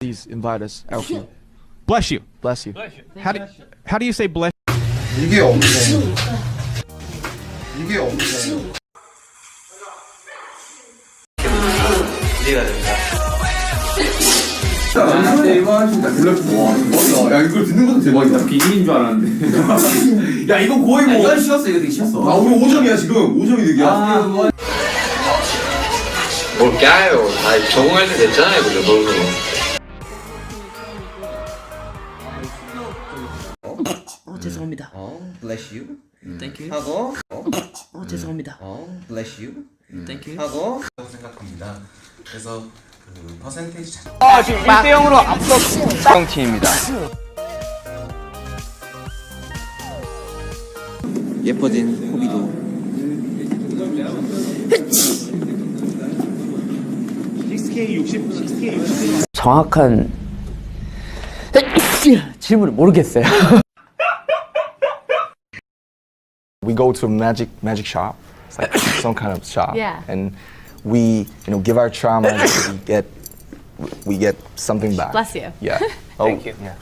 Please invite us, Alfie. Bless you. Bless you. How do you say bless? 이게 없네. 이게 없네. 기대가 됩니다. 나한테 이거 하신다. 야 이걸 듣는 것도 대박이다. 비밀인 줄 알았는데. 야 이거 거의 뭐. 이건 쉬었어, 이거 되게 쉬었어. 아 우리 5점이야 지금. 5점이 득이야. 뭘 까요? 다 적응할 때 됐잖아요, 그죠? 너무. 죄송합니다. bless you. Thank you. 하고, 죄송합니다. bless you. Thank you. 하고. 생각합니다. 그래서 그 퍼센테이지 잘. 지금 1대0으로 앞서 팀입니다. 예뻐진 호비도. 정확한 질문을 모르겠어요. We go to a magic shop. It's like some kind of shop. Yeah. And we, give our trauma. we get something back. Bless you. Yeah. Thank you. Yeah.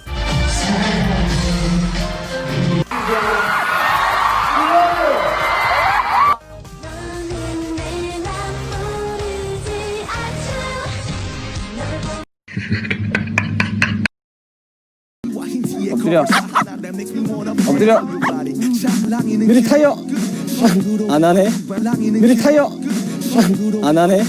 엎드려 느리 타이어 안 하네 느리 타이어 안 하네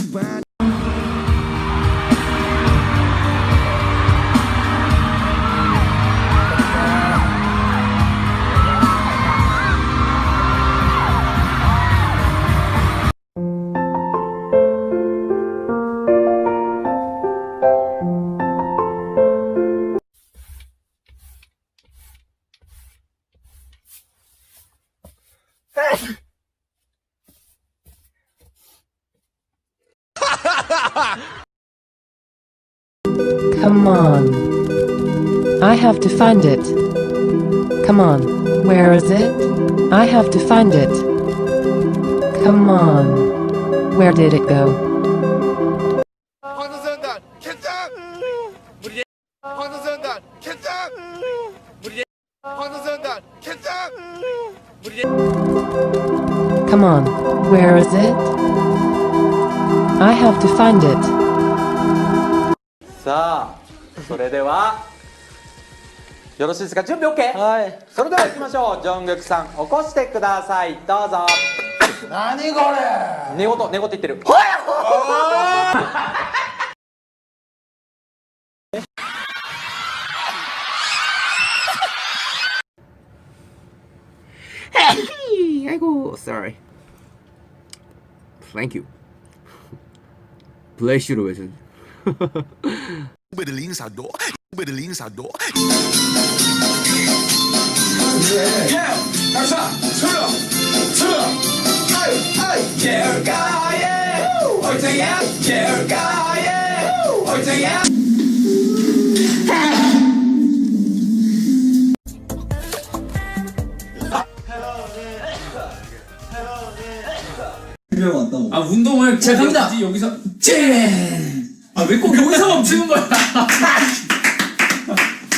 Come on. I have to find it. Come on. Where is it? I have to find it. Come on. Where did it go? 황선단 캔장. 황선단 캔장. 황선단 캔장. Come on. Where is it? I have to find it. さあ、それでは、よろしいですか？準備 OK？ はい。それでは行きましょう。ジョングクさん、起こしてください。どうぞ。何これ。寝言言ってる。아이고, sorry. Thank you. Bless you로 외쳐. 아 운동을 제가 갑니다. 여기서 아 왜 꼭 여기서 멈추는 거야?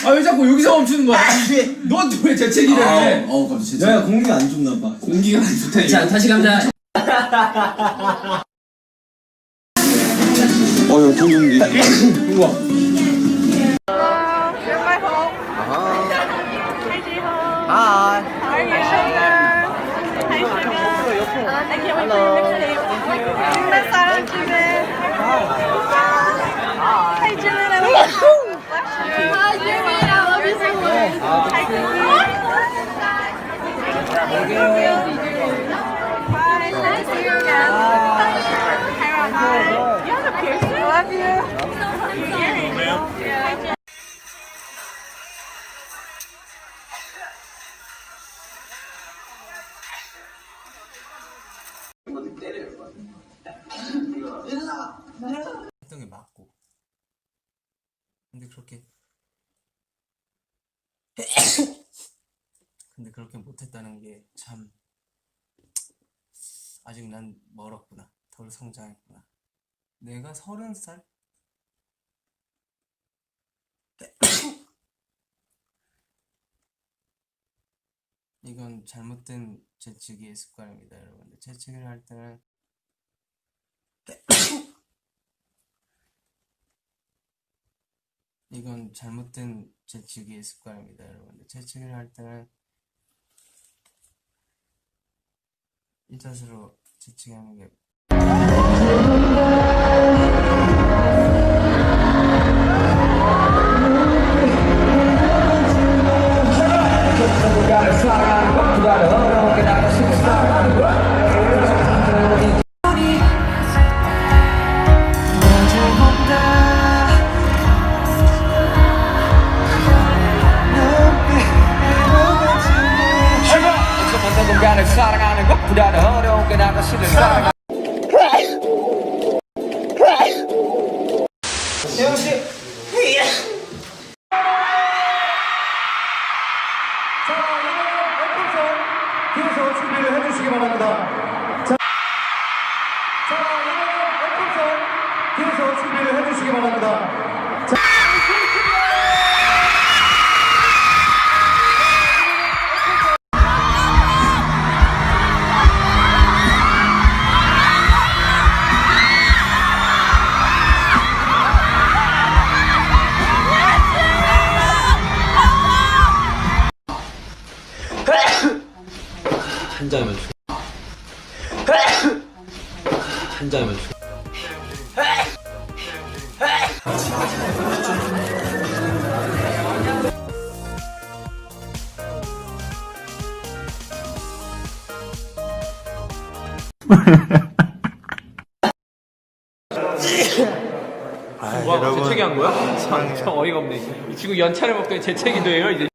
아 왜 자꾸 여기서 멈추는 거야? 넌 왜 재채기를 해? 갑자기 재채기. 야 공기가 안 좋나 봐. 공기가 안 좋다. 자 다시 가자. 여기 동용기. 우와. Hi. How are you, sugar? Hi, sugar. I can't wait for your mixtape. Miss Sarah, Jimmy. Hi, Jimmy. I love you. Hi, Jimmy. I love you so much. Hi, Jimmy. 했던 게 맞고. 근데 그렇게 못했다는 게 참 아직 난 멀었구나. 덜 성장했구나. 내가 30살? 이건 잘못된 재치기의 습관입니다, 여러분들. 재치기를 할 때는 이건 잘못된 재치기의 습관입니다, 여러분들. 재치기를 할 때는 이 자세로 재치기하는 게 사랑하는 것보다 어려운 게 나가 싫은 사랑. 재영 씨. 자, 이번엔 F선 뒤에서 준비를 해주시기 바랍니다. 자, 이번엔 F선 뒤에서 준비를 해주시기 바랍니다. 한 잔이면 한 잔이면 와, 재채기 한 거야? 참 어이가 없네. 이 친구 연차를 먹더니 재채기도 해요, 이제.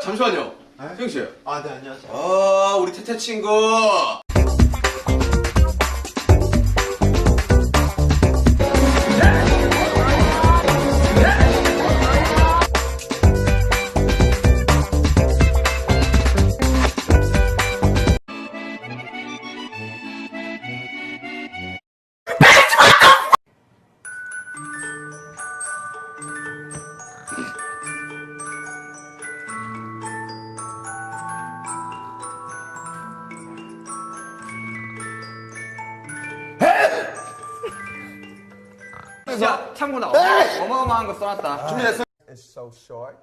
잠시만요. 태영 씨. 아, 네, 안녕하세요. 우리 태태 친구. 야, 참고나 어마어마한 거 써놨다. 준비됐어? It's so short.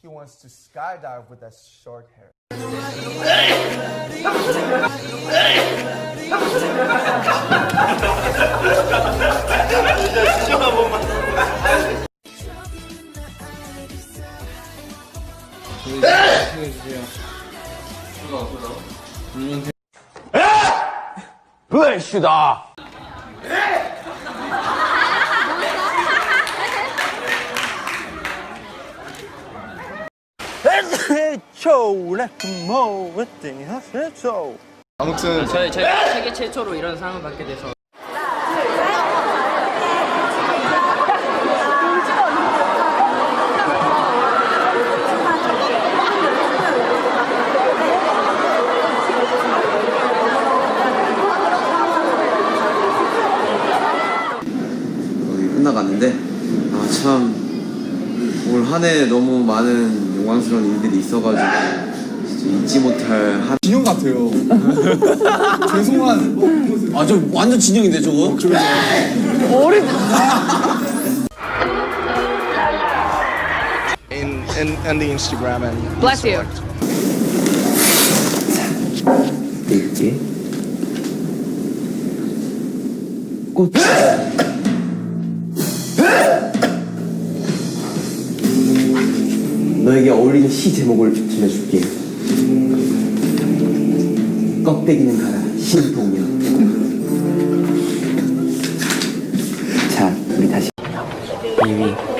He wants to skydive with that short hair. 불시다. 아무튼 제가 세계 최초로 이런 상을 받게 돼서 거의 끝나갔는데 참 올 한 해 너무 많은 영광스러운 일들이 있어가지고 진짜 잊지 못할 한 진영 같아요. 죄송한. 저 완전 진영인데 저거? In the Instagram and Bless you. 이렇게 꽃 너에게 어울리는 시 제목을 정해줄게. 껍데기는 가라 신동명. 자 우리 다시 2위